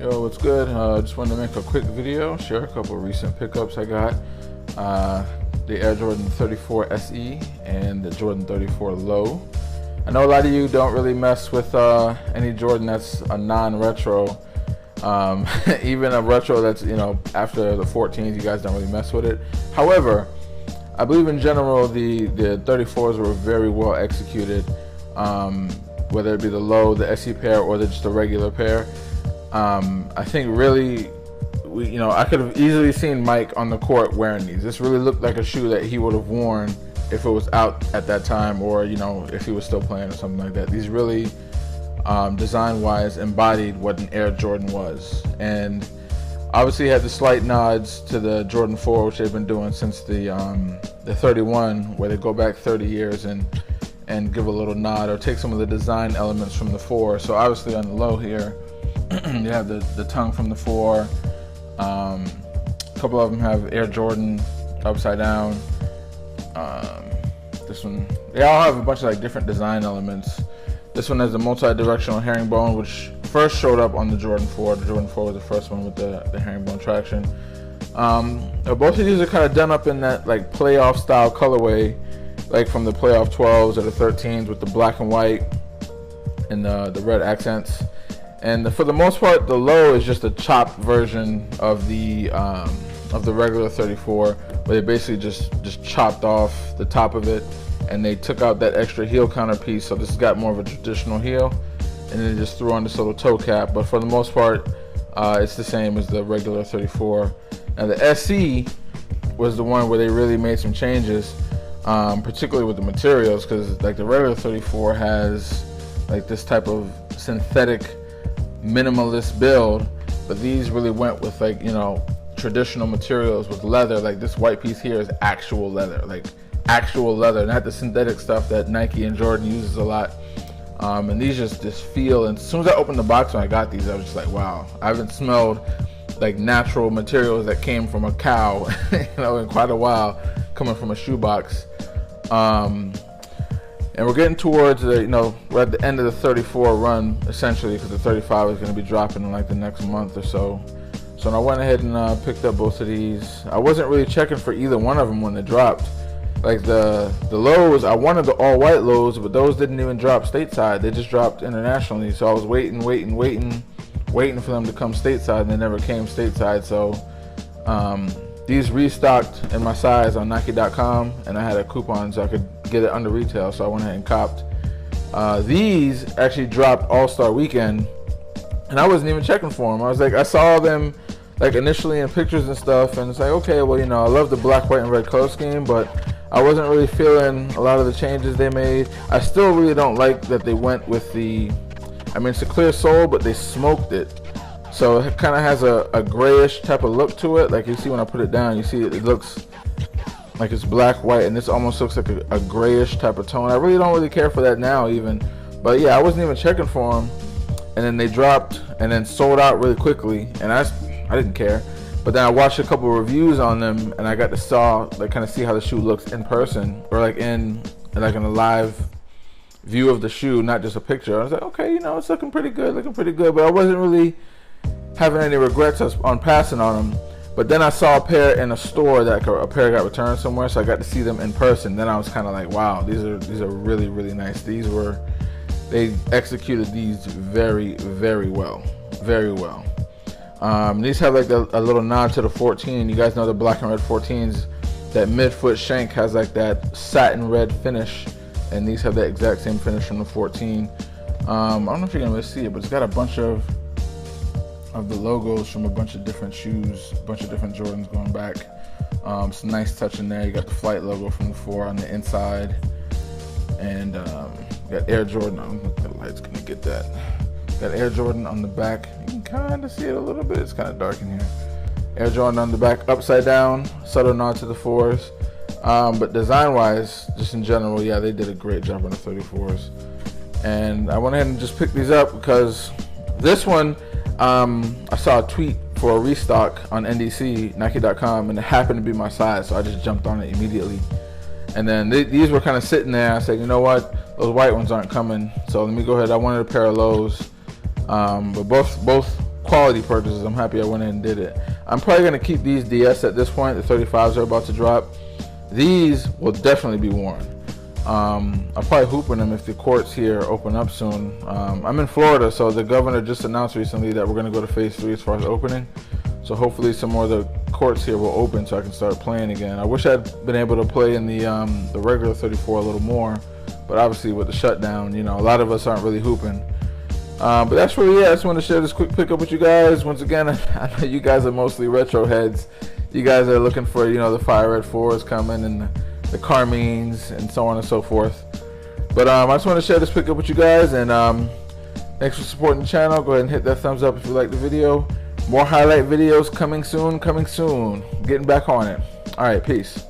Yo, what's good? Just wanted to make a quick video, share a couple of recent pickups I got. The Air Jordan 34 SE and the Jordan 34 Low. I know a lot of you don't really mess with any Jordan that's a non-retro. Even a retro that's, after the 14s, you guys don't really mess with it. However, I believe in general the 34s were very well executed, whether it be the Low, the SE pair, or just a regular pair. I think really, I could have easily seen Mike on the court wearing these. This really looked like a shoe that he would have worn if it was out at that time, or if he was still playing or something like that. These really, design-wise, embodied what an Air Jordan was, and obviously had the slight nods to the Jordan 4, which they've been doing since the 31, where they go back 30 years and give a little nod or take some of the design elements from the 4. So obviously on the Low here, you have the tongue from the 4. A couple of them have Air Jordan upside down. This one, they all have a bunch of different design elements. This one has the multi-directional herringbone, which first showed up on the Jordan 4. The Jordan 4 was the first one with the herringbone traction. Both of these are kind of done up in that playoff style colorway, from the playoff 12s or the 13s with the black and white and the red accents. And for the most part, the Low is just a chopped version of the regular 34, where they basically just chopped off the top of it, and they took out that extra heel counter piece. So this has got more of a traditional heel, and then they just threw on this little toe cap. But for the most part, it's the same as the regular 34. Now the SE was the one where they really made some changes, particularly with the materials, because the regular 34 has this type of synthetic minimalist build, but these really went with traditional materials with leather. This white piece here is actual leather, not the synthetic stuff that Nike and Jordan uses a lot. And these just feel, and as soon as I opened the box when I got these, I was just like, wow, I haven't smelled natural materials that came from a cow in quite a while, coming from a shoebox. And we're getting towards we're at the end of the 34 run, essentially, because the 35 is going to be dropping in the next month or so. So I went ahead and picked up both of these. I wasn't really checking for either one of them when they dropped. The Lows, I wanted the all white Lows, but those didn't even drop stateside. They just dropped internationally. So I was waiting for them to come stateside, and they never came stateside. So these restocked in my size on Nike.com, and I had a coupon so I could get it under retail, so I went ahead and copped. These actually dropped All-Star Weekend, and I wasn't even checking for them. I saw them initially in pictures and stuff, and it's okay, well, I love the black, white, and red color scheme, but I wasn't really feeling a lot of the changes they made. I still really don't like that they went with it's a clear sole, but they smoked it. So it kind of has a grayish type of look to it. You see when I put it down, you see it looks like it's black, white, and this almost looks like a grayish type of tone. I really don't really care for that now even. But yeah, I wasn't even checking for them. And then they dropped and then sold out really quickly. And I didn't care. But then I watched a couple of reviews on them, and I got to kind of see how the shoe looks in person, or in a live view of the shoe, not just a picture. I was okay, it's looking pretty good. But I wasn't really having any regrets on passing on them. But then I saw a pair in a store that a pair got returned somewhere, so I got to see them in person. Then I was kind of wow, these are really, really nice. They executed these very, very well, very well. These have a little nod to the 14. You guys know the black and red 14s. That midfoot shank has that satin red finish, and these have that exact same finish from the 14. I don't know if you can really see it, but it's got a bunch of the logos from a bunch of different shoes, a bunch of different Jordans going back. Some nice touch in there. You got the Flight logo from the 4 on the inside, and you got Air Jordan. I don't know if the light's gonna get that. Got Air Jordan on the back. You can kind of see it a little bit. It's kind of dark in here. Air Jordan on the back, upside down, subtle nod to the 4s. But design-wise, just in general, yeah, they did a great job on the 34s. And I went ahead and just picked these up because this one, I saw a tweet for a restock on NDC, Nike.com, and it happened to be my size, so I just jumped on it immediately. And then these were kind of sitting there. I said, you know what, those white ones aren't coming, so let me go ahead. I wanted a pair of Lows, but both quality purchases. I'm happy I went in and did it. I'm probably going to keep these DS at this point. The 35s are about to drop. These will definitely be worn. I'll probably hoop in them if the courts here open up soon. I'm in Florida, so the governor just announced recently that we're going to go to phase 3 as far as opening. So hopefully some more of the courts here will open so I can start playing again. I wish I'd been able to play in the regular 34 a little more, but obviously with the shutdown, you know, a lot of us aren't really hooping. But that's really it. I just want to share this quick pickup with you guys. Once again, I know you guys are mostly retro heads. You guys are looking for, you know, the Fire Red 4s coming and the Carmines and so on and so forth. But I just want to share this pickup with you guys, and thanks for supporting the channel. Go ahead and hit that thumbs up if you like the video. More highlight videos coming soon. Getting back on it. All right, peace.